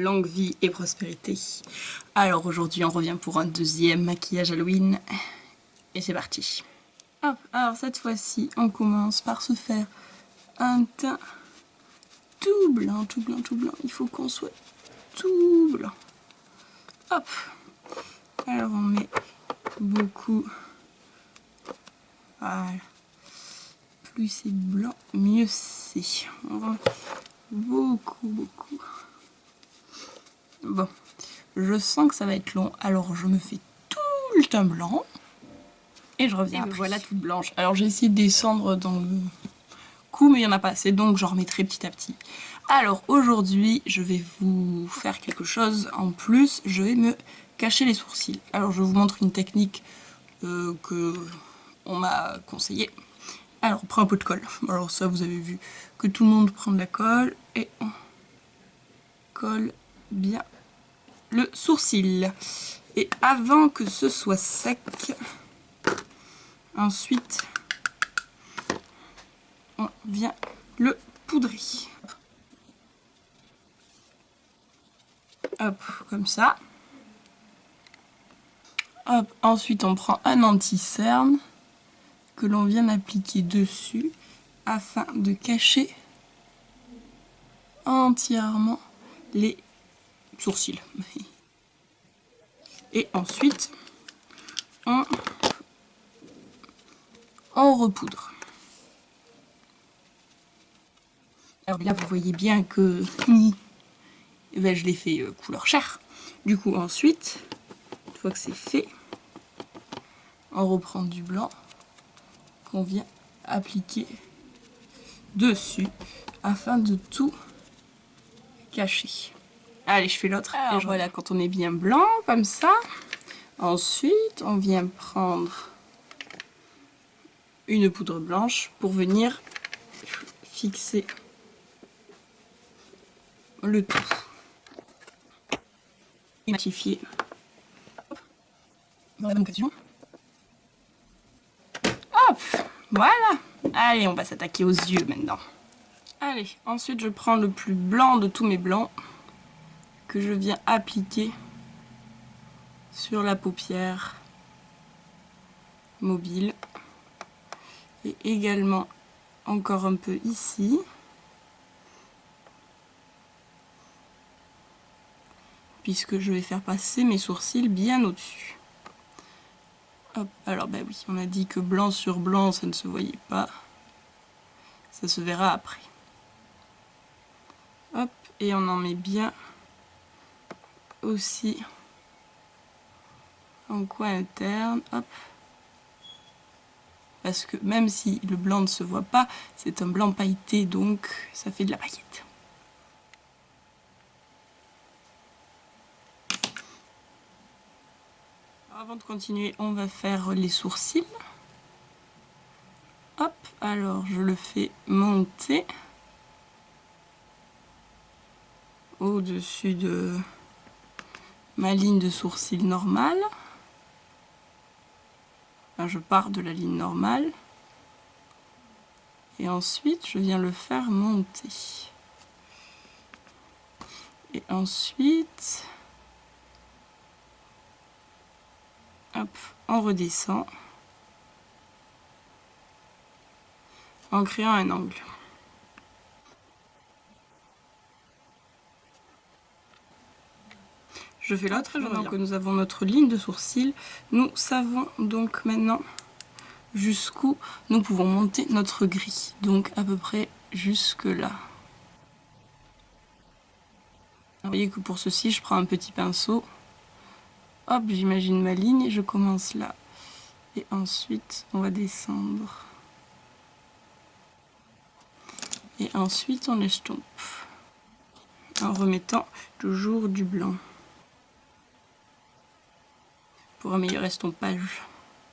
longue vie et prospérité. Alors aujourd'hui on revient pour un deuxième maquillage Halloween et c'est parti. Hop, alors cette fois-ci on commence par se faire un teint tout blanc, tout blanc, tout blanc. Il faut qu'on soit tout blanc. Hop, alors on met beaucoup. Voilà. Plus c'est blanc, mieux c'est. On va beaucoup. Bon, je sens que ça va être long, alors je me fais tout le teint blanc et je reviens. Et voilà toute blanche. Alors j'ai essayé de descendre dans le cou, mais il n'y en a pas assez, donc j'en remettrai petit à petit. Alors aujourd'hui, je vais vous faire quelque chose en plus. Je vais me cacher les sourcils. Alors je vous montre une technique que on m'a conseillée. Alors on prend un peu de colle. Alors ça, vous avez vu que tout le monde prend de la colle et on colle bien le sourcil. Et avant que ce soit sec, ensuite on vient le poudrer. Hop, comme ça. Hop, ensuite on prend un anti-cerne que l'on vient appliquer dessus afin de cacher entièrement les sourcils. Et ensuite on repoudre. Alors là vous voyez bien que ben, je l'ai fait couleur chair. Du coup ensuite, une fois que c'est fait, on reprend du blanc qu'on vient appliquer dessus afin de tout cacher. Allez, je fais l'autre. Alors voilà, quand on est bien blanc comme ça, ensuite on vient prendre une poudre blanche pour venir fixer le tout. Et matifier dans la bonne occasion. Hop, voilà. Allez, on va s'attaquer aux yeux maintenant. Allez, ensuite je prends le plus blanc de tous mes blancs que je viens appliquer sur la paupière mobile et également encore un peu ici, puisque je vais faire passer mes sourcils bien au-dessus. Hop, alors bah oui, on a dit que blanc sur blanc ça ne se voyait pas, ça se verra après. Hop, et on en met bien aussi en coin interne, hop. Parce que même si le blanc ne se voit pas, c'est un blanc pailleté, donc ça fait de la paillette. Alors, avant de continuer, on va faire les sourcils. Hop, alors je le fais monter au-dessus de ma ligne de sourcil normale. Enfin, je pars de la ligne normale. Et ensuite, je viens le faire monter. Et ensuite, hop, on redescend en créant un angle. Je fais l'autre et maintenant que nous avons notre ligne de sourcil, nous savons donc maintenant jusqu'où nous pouvons monter notre gris. Donc à peu près jusque là. Vous voyez que pour ceci, je prends un petit pinceau. Hop, j'imagine ma ligne et je commence là. Et ensuite, on va descendre. Et ensuite, on estompe. En remettant toujours du blanc. Pour un meilleur estompage,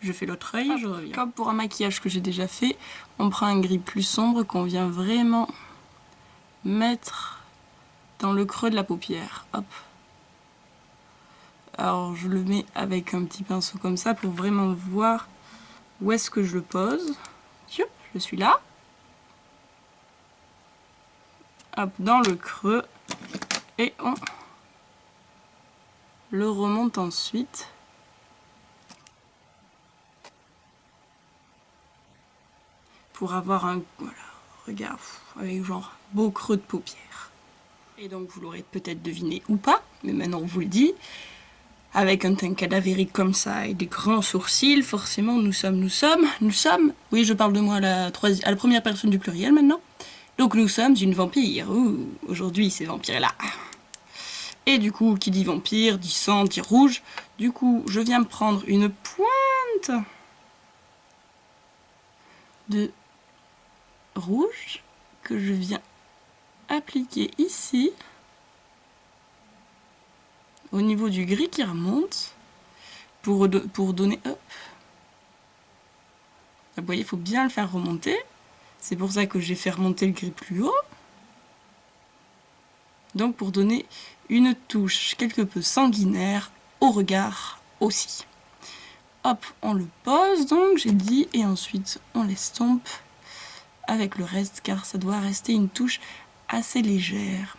je fais l'autre œil et je reviens. Comme pour un maquillage que j'ai déjà fait, on prend un gris plus sombre qu'on vient vraiment mettre dans le creux de la paupière. Hop. Alors je le mets avec un petit pinceau comme ça pour vraiment voir où est-ce que je le pose. Je suis là. Hop, dans le creux. Et on le remonte ensuite. Pour avoir un regard avec genre beau creux de paupières. Et donc vous l'aurez peut-être deviné ou pas, mais maintenant on vous le dit. Avec un teint cadavérique comme ça et des grands sourcils, forcément nous sommes, oui je parle de moi à la première personne du pluriel maintenant. Donc nous sommes une vampire, aujourd'hui ces vampires-là. Et du coup, qui dit vampire, dit sang, dit rouge. Du coup, je viens me prendre une pointe de rouge que je viens appliquer ici. Au niveau du gris qui remonte. Pour donner... Hop. Vous voyez, il faut bien le faire remonter. C'est pour ça que j'ai fait remonter le gris plus haut. Donc pour donner une touche quelque peu sanguinaire au regard aussi. Hop, on le pose donc, j'ai dit, et ensuite on l'estompe avec le reste, car ça doit rester une touche assez légère.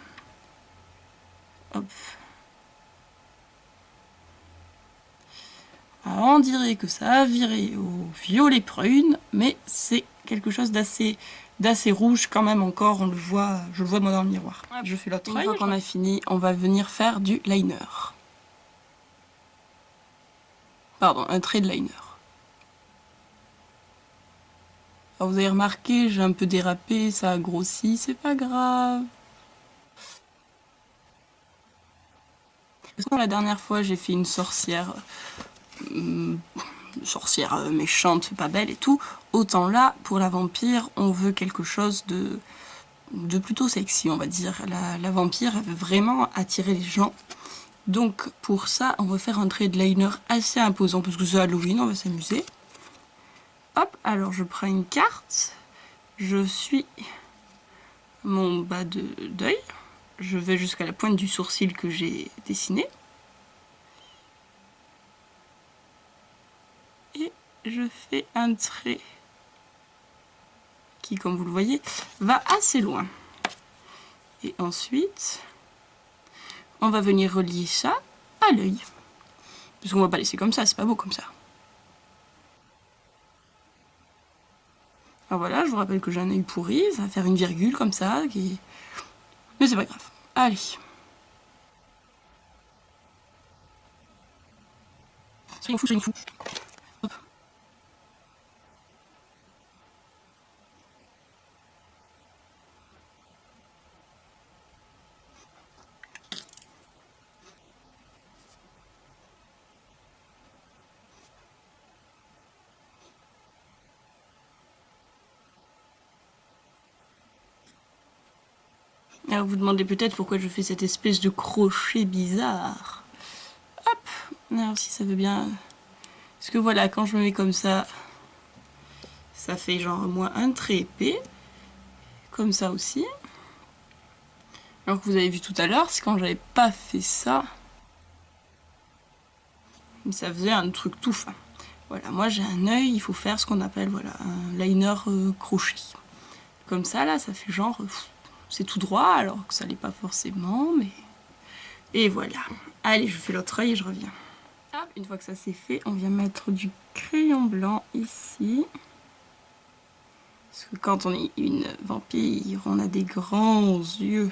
Hop. Alors on dirait que ça a viré au violet prune, mais c'est quelque chose d'assez rouge quand même encore, on le voit, je le vois moi dans le miroir. Je fais l'autre œil. Une fois qu'on a fini, on va venir faire du liner. Pardon, un trait de liner. Alors vous avez remarqué, j'ai un peu dérapé, ça a grossi, c'est pas grave. La dernière fois, j'ai fait une sorcière méchante, pas belle et tout. Autant là, pour la vampire, on veut quelque chose de plutôt sexy, on va dire. La vampire, elle veut vraiment attirer les gens. Donc pour ça, on va faire un trait de liner assez imposant, parce que c'est Halloween, on va s'amuser. Hop, alors je prends une carte, je suis mon bas d'œil, je vais jusqu'à la pointe du sourcil que j'ai dessiné. Et je fais un trait qui, comme vous le voyez, va assez loin. Et ensuite, on va venir relier ça à l'œil. Parce qu'on va pas laisser comme ça, c'est pas beau comme ça. Alors voilà, je vous rappelle que j'ai un œil pourri, ça va faire une virgule comme ça, mais c'est pas grave. Allez. Soyons fous. Hop. Alors vous demandez peut-être pourquoi je fais cette espèce de crochet bizarre. Hop. Alors si ça veut bien... Parce que voilà, quand je me mets comme ça, ça fait genre moi un trait épais. Comme ça aussi. Alors que vous avez vu tout à l'heure, c'est quand j'avais pas fait ça. Ça faisait un truc tout fin. Voilà, moi j'ai un œil, il faut faire ce qu'on appelle voilà, un liner crochet. Comme ça, là, ça fait genre... c'est tout droit, alors que ça l'est pas forcément, mais... Et voilà. Allez, je fais l'autre œil et je reviens. Hop, une fois que ça c'est fait, on vient mettre du crayon blanc ici. Parce que quand on est une vampire, on a des grands yeux.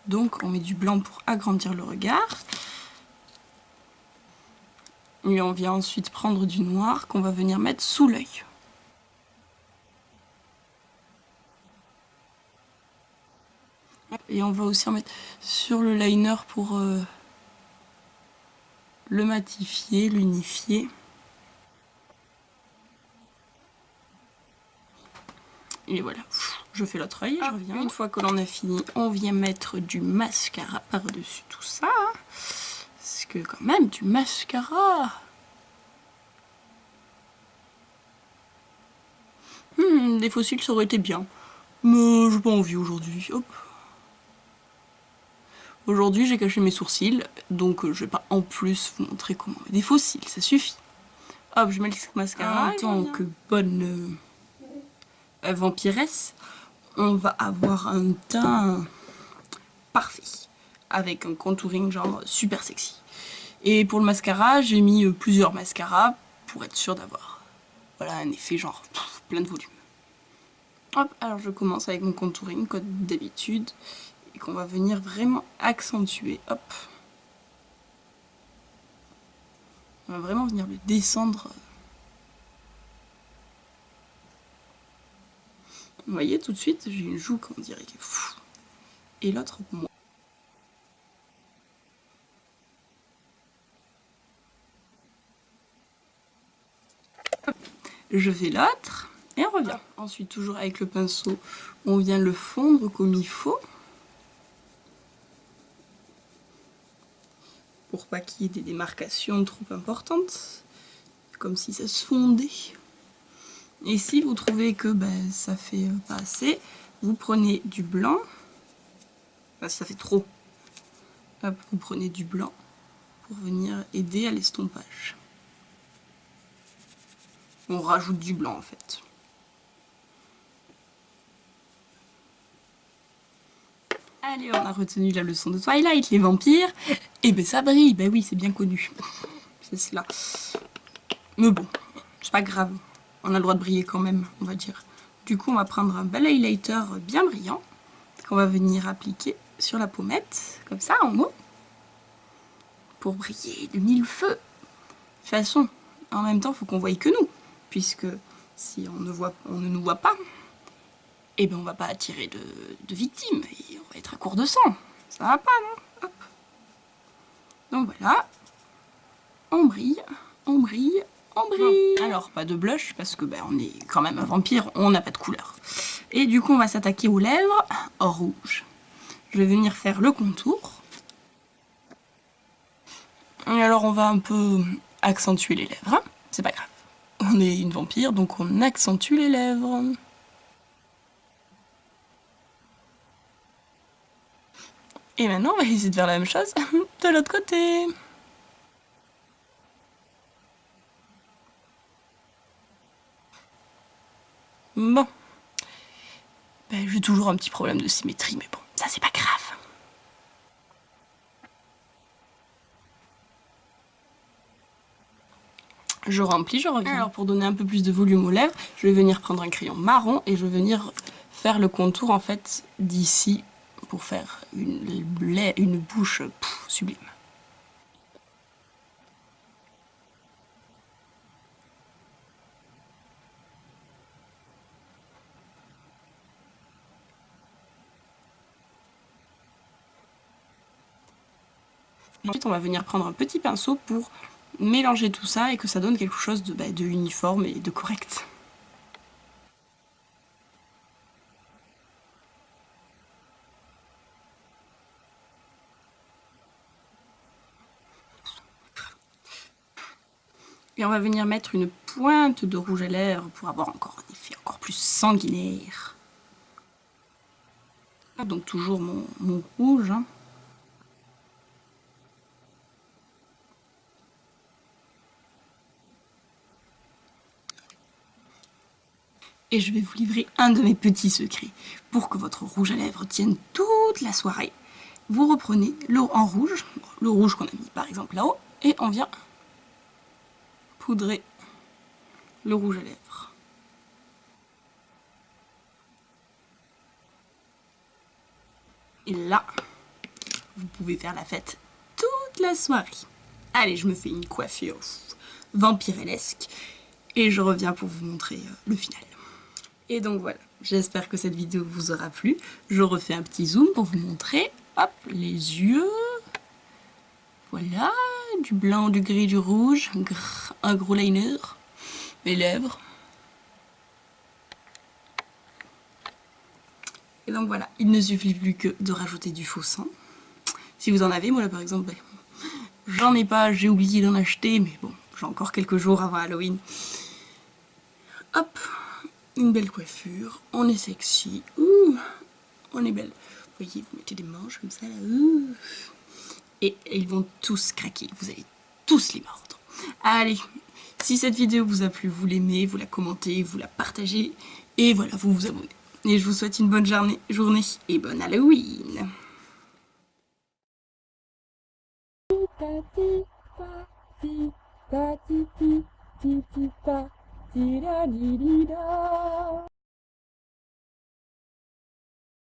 Donc on met du blanc pour agrandir le regard. Et on vient ensuite prendre du noir qu'on va venir mettre sous l'œil. Et on va aussi en mettre sur le liner pour le matifier, l'unifier. Et voilà, je fais l'autre œil, je reviens. Une fois que l'on a fini, on vient mettre du mascara par-dessus tout ça. Parce que quand même, du mascara... des fossiles, ça aurait été bien. Mais j'ai pas envie aujourd'hui. Hop. Aujourd'hui, j'ai caché mes sourcils, donc je vais pas en plus vous montrer comment on met des fossiles, ça suffit. Hop, je mets le mascara. En tant que bonne vampiresse, on va avoir un teint parfait, avec un contouring genre super sexy. Et pour le mascara, j'ai mis plusieurs mascaras pour être sûr d'avoir voilà, un effet genre plein de volume. Hop, alors je commence avec mon contouring comme d'habitude et qu'on va venir vraiment accentuer. Hop. On va vraiment venir le descendre. Vous voyez tout de suite, j'ai une joue qu'on dirait qui est fou. Et l'autre, moi. Je fais l'autre et on revient. Ensuite, toujours avec le pinceau, on vient le fondre comme il faut. Pour pas qu'il y ait des démarcations trop importantes. Comme si ça se fondait. Et si vous trouvez que ça fait pas assez, vous prenez du blanc. Enfin, si ça fait trop, hop, vous prenez du blanc pour venir aider à l'estompage. On rajoute du blanc en fait. Allez, on a retenu la leçon de Twilight, les vampires. Et ben ça brille, ben oui, c'est bien connu. C'est cela. Mais bon, c'est pas grave. On a le droit de briller quand même, on va dire. Du coup, on va prendre un bel highlighter bien brillant qu'on va venir appliquer sur la pommette, comme ça, en haut, pour briller de mille feux. De toute façon, en même temps, il faut qu'on voie que nous, puisque si on ne nous voit pas, eh ben on va pas attirer de victimes, et on va être à court de sang. Ça va pas, non? Hop. Donc voilà, on brille, on brille, on brille. Bon. Alors, pas de blush, parce que on est quand même un vampire, on n'a pas de couleur. Et du coup, on va s'attaquer aux lèvres rouges. Je vais venir faire le contour. Et alors, on va un peu accentuer les lèvres, hein, c'est pas grave. On est une vampire, donc on accentue les lèvres. Et maintenant, on va essayer de faire la même chose de l'autre côté. Bon. J'ai toujours un petit problème de symétrie, mais bon, ça c'est pas grave. Je remplis, je reviens. Alors pour donner un peu plus de volume aux lèvres, je vais venir prendre un crayon marron et je vais venir faire le contour en fait d'ici pour faire une bouche sublime. Ensuite, on va venir prendre un petit pinceau pour mélanger tout ça et que ça donne quelque chose de uniforme et de correct. Et on va venir mettre une pointe de rouge à lèvres pour avoir encore un effet encore plus sanguinaire. Donc toujours mon rouge. Hein. Et je vais vous livrer un de mes petits secrets. Pour que votre rouge à lèvres tienne toute la soirée, vous reprenez le rouge qu'on a mis par exemple là-haut, et on vient poudrer le rouge à lèvres. Et là, vous pouvez faire la fête toute la soirée. Allez, je me fais une coiffure vampirellesque et je reviens pour vous montrer le final. Et donc voilà, j'espère que cette vidéo vous aura plu. Je refais un petit zoom pour vous montrer. Hop, les yeux. Voilà, du blanc, du gris, du rouge. Un gros liner. Les lèvres. Et donc voilà, il ne suffit plus que de rajouter du faux sang. Si vous en avez, moi là par exemple, j'en ai pas, j'ai oublié d'en acheter, mais bon, j'ai encore quelques jours avant Halloween. Hop, une belle coiffure, on est sexy, ouh, on est belle. Vous voyez, vous mettez des manches comme ça, là, ouh. Et ils vont tous craquer, vous allez tous les mordre. Allez, si cette vidéo vous a plu, vous l'aimez, vous la commentez, vous la partagez, et voilà, vous vous abonnez. Et je vous souhaite une bonne journée et bonne Halloween.